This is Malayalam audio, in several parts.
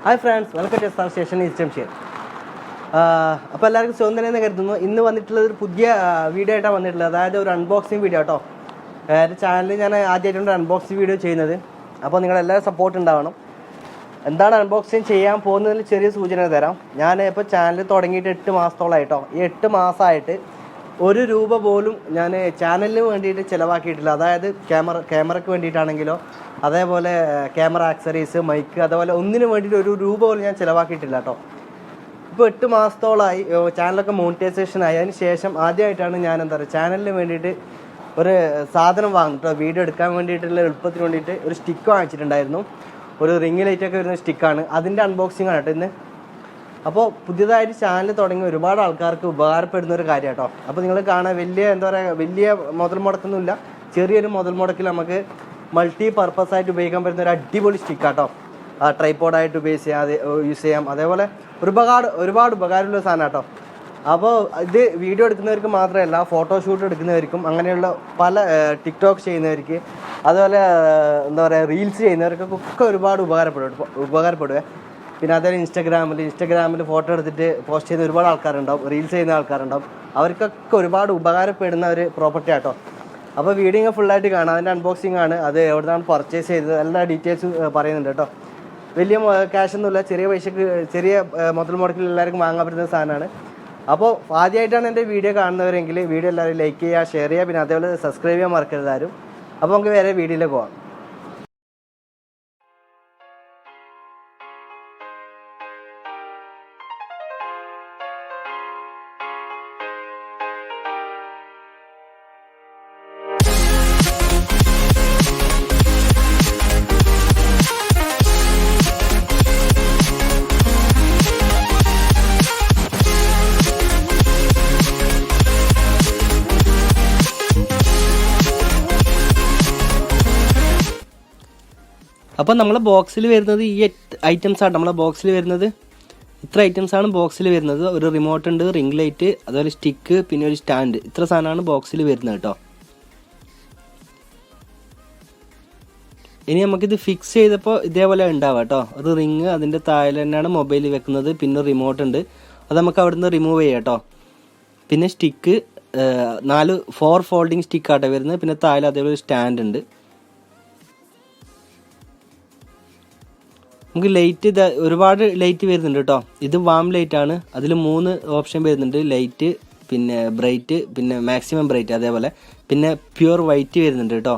Hi friends, welcome to srstation. അപ്പോൾ എല്ലാവർക്കും സുഖം തന്നെയെന്ന് കരുതുന്നു. ഇന്ന് വന്നിട്ടുള്ളത് ഒരു പുതിയ വീഡിയോ ആയിട്ടാണ് വന്നിട്ടുള്ളത്. അതായത് ഒരു അൺബോക്സിങ് വീഡിയോ കേട്ടോ. ചാനലിൽ ഞാൻ ആദ്യമായിട്ടാണ് അൺബോക്സിങ് വീഡിയോ ചെയ്യുന്നത്. അപ്പോൾ നിങ്ങളെല്ലാവരും സപ്പോർട്ട് ഉണ്ടാവണം. എന്താണ് അൺബോക്സിങ് ചെയ്യാൻ പോകുന്നതിൽ ചെറിയ സൂചന തരാം. ഞാൻ ഇപ്പോൾ ചാനൽ തുടങ്ങിയിട്ട് 8 മാസത്തോളമായിട്ടോ. ഈ 8 മാസമായിട്ട് ₹1 പോലും ഞാൻ ചാനലിന് വേണ്ടിയിട്ട് ചിലവാക്കിയിട്ടില്ല. അതായത് ക്യാമറയ്ക്ക് വേണ്ടിയിട്ടാണെങ്കിലോ അതേപോലെ ക്യാമറ ആക്സറീസ്, മൈക്ക്, അതേപോലെ ഒന്നിനു വേണ്ടിയിട്ട് ₹1 പോലും ഞാൻ ചിലവാക്കിയിട്ടില്ല കേട്ടോ. ഇപ്പോൾ 8 മാസത്തോളമായി ചാനലൊക്കെ മോണിറ്റൈസേഷൻ ആയി. അതിന് ശേഷം ആദ്യമായിട്ടാണ് ഞാൻ ചാനലിന് വേണ്ടിയിട്ട് ഒരു സാധനം വാങ്ങിട്ടോ. വീഡിയോ എടുക്കാൻ വേണ്ടിയിട്ടുള്ള എളുപ്പത്തിന് വേണ്ടിയിട്ട് ഒരു സ്റ്റിക്ക് വാങ്ങിച്ചിട്ടുണ്ടായിരുന്നു. ഒരു റിംഗ് ലൈറ്റൊക്കെ വരുന്ന സ്റ്റിക്കാണ്. അതിൻ്റെ അൺബോക്സിംഗ് ആണ് കേട്ടോ ഇന്ന്. അപ്പോൾ പുതിയതായിട്ട് ചാനൽ തുടങ്ങി ഒരുപാട് ആൾക്കാർക്ക് ഉപകാരപ്പെടുന്ന ഒരു കാര്യം കേട്ടോ. അപ്പോൾ നിങ്ങൾ കാണാൻ വലിയ മുതൽ മുടക്കൊന്നുമില്ല. ചെറിയൊരു മുതൽ മുടക്കിൽ നമുക്ക് മൾട്ടി പർപ്പസ് ആയിട്ട് ഉപയോഗിക്കാൻ പറ്റുന്ന ഒരു അടിപൊളി സ്റ്റിക്കാട്ടോ. ട്രൈപോഡായിട്ട് യൂസ് ചെയ്യാം. അതേപോലെ ഒരുപാട് ഉപകാരമുള്ള സാധനം കേട്ടോ. അപ്പോൾ ഇത് വീഡിയോ എടുക്കുന്നവർക്ക് മാത്രമല്ല, ഫോട്ടോഷൂട്ട് എടുക്കുന്നവർക്കും, അങ്ങനെയുള്ള പല ടിക്ടോക്ക് ചെയ്യുന്നവർക്ക്, അതുപോലെ റീൽസ് ചെയ്യുന്നവർക്കൊക്കെ ഒരുപാട് ഉപകാരപ്പെടുവേ. പിന്നെ അതേപോലെ ഇൻസ്റ്റഗ്രാമിൽ ഫോട്ടോ എടുത്തിട്ട് പോസ്റ്റ് ചെയ്യുന്ന ഒരുപാട് ആൾക്കാരുണ്ടാവും, റീൽസ് ചെയ്യുന്ന ആൾക്കാരുണ്ടാവും. അവർക്കൊക്കെ ഒരുപാട് ഉപകാരപ്പെടുന്ന ഒരു പ്രോപ്പർട്ടി ആട്ടോ. അപ്പോൾ വീഡിയോ ഫുള്ളായിട്ട് കാണാം. അതിൻ്റെ അൺബോക്സിംഗ് ആണ്. അത് എവിടെയാണ് പർച്ചേസ് ചെയ്തത്, എല്ലാ ഡീറ്റെയിൽസും പറയുന്നുണ്ട് കേട്ടോ. വലിയ ക്യാഷൊന്നുമില്ല, ചെറിയ പൈസക്ക്, ചെറിയ മുതൽ മുടക്കിൽ എല്ലാവർക്കും വാങ്ങാൻ പറ്റുന്ന സാധനമാണ്. അപ്പോൾ ആദ്യമായിട്ടാണ് എൻ്റെ വീഡിയോ കാണുന്നവരെങ്കിൽ വീഡിയോ എല്ലാവരും ലൈക്ക് ചെയ്യുക, ഷെയർ ചെയ്യുക, പിന്നെ അതേപോലെ സബ്സ്ക്രൈബ് ചെയ്യാൻ മറക്കരുത് ആരും. അപ്പോൾ നമുക്ക് വേറെ വീഡിയോയിലേക്ക് പോകാം. അപ്പോൾ നമ്മളെ ബോക്സിൽ വരുന്നത് ഈ ഐറ്റംസാണ്. നമ്മളെ ബോക്സിൽ വരുന്നത് ഇത്ര ഐറ്റംസാണ് ബോക്സിൽ വരുന്നത്. ഒരു റിമോട്ട് ഉണ്ട്, റിംഗ് ലൈറ്റ്, അതുപോലെ സ്റ്റിക്ക്, പിന്നെ ഒരു സ്റ്റാൻഡ്. ഇത്ര സാധനമാണ് ബോക്സിൽ വരുന്നത് കേട്ടോ. ഇനി നമുക്കിത് ഫിക്സ് ചെയ്തപ്പോൾ ഇതേപോലെ ഉണ്ടാവുക കേട്ടോ. ഒരു റിങ്, അതിൻ്റെ താഴെ തന്നെയാണ് മൊബൈൽ വെക്കുന്നത്. പിന്നെ റിമോട്ട് ഉണ്ട്, അത് നമുക്ക് അവിടെ നിന്ന് റിമൂവ് ചെയ്യാം കേട്ടോ. പിന്നെ സ്റ്റിക്ക് 4 ഫോൾഡിങ് സ്റ്റിക്കാട്ടോ വരുന്നത്. പിന്നെ താഴെ അതേപോലെ സ്റ്റാൻഡ് ഉണ്ട്. നമുക്ക് ലൈറ്റ് ഒരുപാട് ലൈറ്റ് വരുന്നുണ്ട് കേട്ടോ. ഇത് വാം ലൈറ്റ് ആണ്. അതിൽ 3 ഓപ്ഷൻ വരുന്നുണ്ട്. ലൈറ്റ്, പിന്നെ ബ്രൈറ്റ്, പിന്നെ മാക്സിമം ബ്രൈറ്റ്, അതേപോലെ പിന്നെ പ്യുവർ വൈറ്റ് വരുന്നുണ്ട് കേട്ടോ.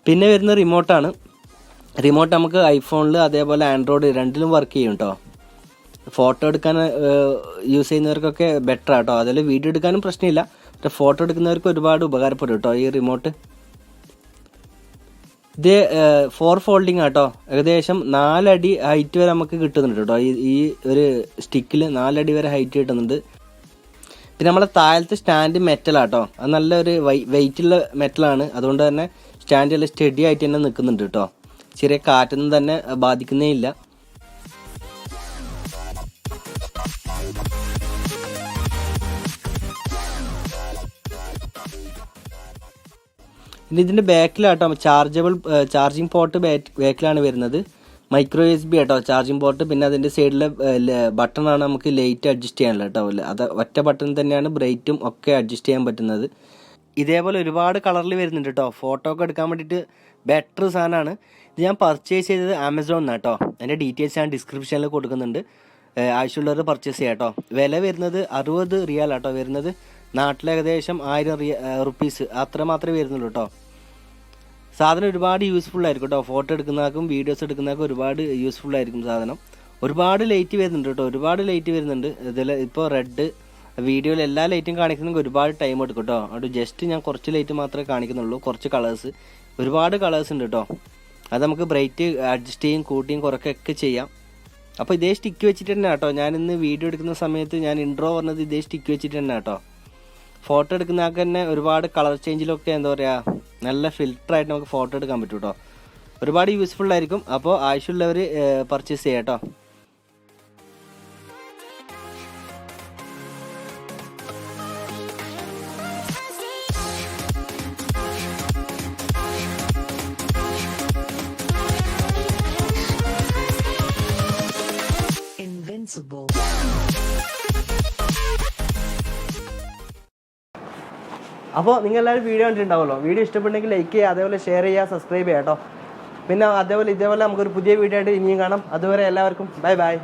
പിന്നെ വരുന്ന റിമോട്ടാണ്. റിമോട്ട് നമുക്ക് ഐഫോണിൽ അതേപോലെ ആൻഡ്രോയിഡ് രണ്ടിലും വർക്ക് ചെയ്യും കേട്ടോ. ഫോട്ടോ എടുക്കാൻ യൂസ് ചെയ്യുന്നവർക്കൊക്കെ ബെറ്റർ ആട്ടോ. അതിൽ വീഡിയോ എടുക്കാനും പ്രശ്നമില്ല, പക്ഷേ ഫോട്ടോ എടുക്കുന്നവർക്ക് ഒരുപാട് ഉപകാരപ്പെടും കേട്ടോ ഈ റിമോട്ട്. ഇത് 4 ഫോൾഡിങ് ആട്ടോ. ഏകദേശം 4 അടി ഹൈറ്റ് വരെ നമുക്ക് കിട്ടുന്നുണ്ട് കേട്ടോ. ഈ ഒരു സ്റ്റിക്കിൽ 4 അടി വരെ ഹൈറ്റ് കിട്ടുന്നുണ്ട്. പിന്നെ നമ്മളെ താഴത്തെ സ്റ്റാൻഡ് മെറ്റലാട്ടോ. അത് നല്ലൊരു വെയിറ്റുള്ള മെറ്റലാണ്. അതുകൊണ്ട് തന്നെ സ്റ്റാൻഡ് എല്ലാം സ്റ്റഡി ആയിട്ട് തന്നെ നിൽക്കുന്നുണ്ട് കേട്ടോ. ചെറിയ കാറ്റൊന്നും തന്നെ ബാധിക്കുന്നേ ഇല്ല. ഇനി ഇതിൻ്റെ ബാക്കിലാട്ടോ ചാർജിങ് പോർട്ട് ബാക്കിലാണ് വരുന്നത്. മൈക്രോ USB ആട്ടോ ചാർജിങ് പോർട്ട്. പിന്നെ അതിൻ്റെ സൈഡിലെ ബട്ടണാണ് നമുക്ക് ലൈറ്റ് അഡ്ജസ്റ്റ് ചെയ്യാനുള്ളത് കേട്ടോ. അത് ഒറ്റ ബട്ടൺ തന്നെയാണ് ബ്രൈറ്റും ഒക്കെ അഡ്ജസ്റ്റ് ചെയ്യാൻ പറ്റുന്നത്. ഇതേപോലെ ഒരുപാട് കളറിൽ വരുന്നുണ്ട് കേട്ടോ. ഫോട്ടോ ഒക്കെ എടുക്കാൻ വേണ്ടിയിട്ട് ബെറ്റർ സാധനമാണ്. ഇത് ഞാൻ പർച്ചേസ് ചെയ്തത് ആമസോണിൽ കേട്ടോ. അതിൻ്റെ ഡീറ്റെയിൽസ് ഞാൻ ഡിസ്ക്രിപ്ഷനിൽ കൊടുക്കുന്നുണ്ട്. ആവശ്യമുള്ളവർ പർച്ചേസ് ചെയ്യാം കേട്ടോ. വില വരുന്നത് ₹60 ആട്ടോ വരുന്നത്. നാട്ടിൽ ഏകദേശം 1000 റുപ്പീസ് അത്ര മാത്രമേ വരുന്നുള്ളൂ കേട്ടോ. സാധനം ഒരുപാട് യൂസ്ഫുൾ ആയിരിക്കും കേട്ടോ. ഫോട്ടോ എടുക്കുന്നവർക്കും വീഡിയോസ് എടുക്കുന്നവർക്കും ഒരുപാട് യൂസ്ഫുൾ ആയിരിക്കും സാധനം. ഒരുപാട് ലൈറ്റ് വരുന്നുണ്ട് കേട്ടോ. ഒരുപാട് ലൈറ്റ് വരുന്നുണ്ട്. ഇതിൽ ഇപ്പോൾ റെഡ് വീഡിയോയിൽ എല്ലാ ലൈറ്റും കാണിക്കുന്നെങ്കിൽ ഒരുപാട് ടൈം എടുക്കും കേട്ടോ. അതുകൊണ്ട് ജസ്റ്റ് ഞാൻ കുറച്ച് ലൈറ്റ് മാത്രമേ കാണിക്കുന്നുള്ളൂ. കുറച്ച് കളേഴ്സ്, ഒരുപാട് കളേഴ്സ് ഉണ്ട് കേട്ടോ. അത് നമുക്ക് ബ്രൈറ്റ് അഡ്ജസ്റ്റ് ചെയ്യും, കൂട്ടിയും കുറയ്ക്കൊക്കെ ചെയ്യാം. അപ്പോൾ ഇതേ സ്റ്റിക്ക് വെച്ചിട്ട് തന്നെ കേട്ടോ ഞാനിന്ന് വീഡിയോ എടുക്കുന്ന സമയത്ത് ഞാൻ ഇൻട്രോ പറഞ്ഞത് ഇതേ സ്റ്റിക്ക് വെച്ചിട്ട് തന്നെ കേട്ടോ. ഫോട്ടോ എടുക്കുന്ന ആൾക്ക് തന്നെ ഒരുപാട് കളർ ചേഞ്ചിലൊക്കെ നല്ല ഫിൽറ്ററായിട്ട് നമുക്ക് ഫോട്ടോ എടുക്കാൻ പറ്റും കേട്ടോ. ഒരുപാട് യൂസ്ഫുൾ ആയിരിക്കും. അപ്പോൾ ആവശ്യമുള്ളവർ പർച്ചേസ് ചെയ്യാം കേട്ടോ. possible. അപ്പോൾ നിങ്ങൾ എല്ലാവരും വീഡിയോ കണ്ടിട്ടുണ്ടാവുമല്ലോ. വീഡിയോ ഇഷ്ടപ്പെട്ടെങ്കിൽ ലൈക്ക് ചെയ്യുക, അതേപോലെ ഷെയർ ചെയ്യുക, സബ്സ്ക്രൈബ് ചെയ്യുക കേട്ടോ. പിന്നെ അതേപോലെ ഇതേപോലെ നമുക്കൊരു പുതിയ വീഡിയോ ആയിട്ട് ഇനിയും കാണാം. അതുവരെ എല്ലാവർക്കും ബൈ ബൈ.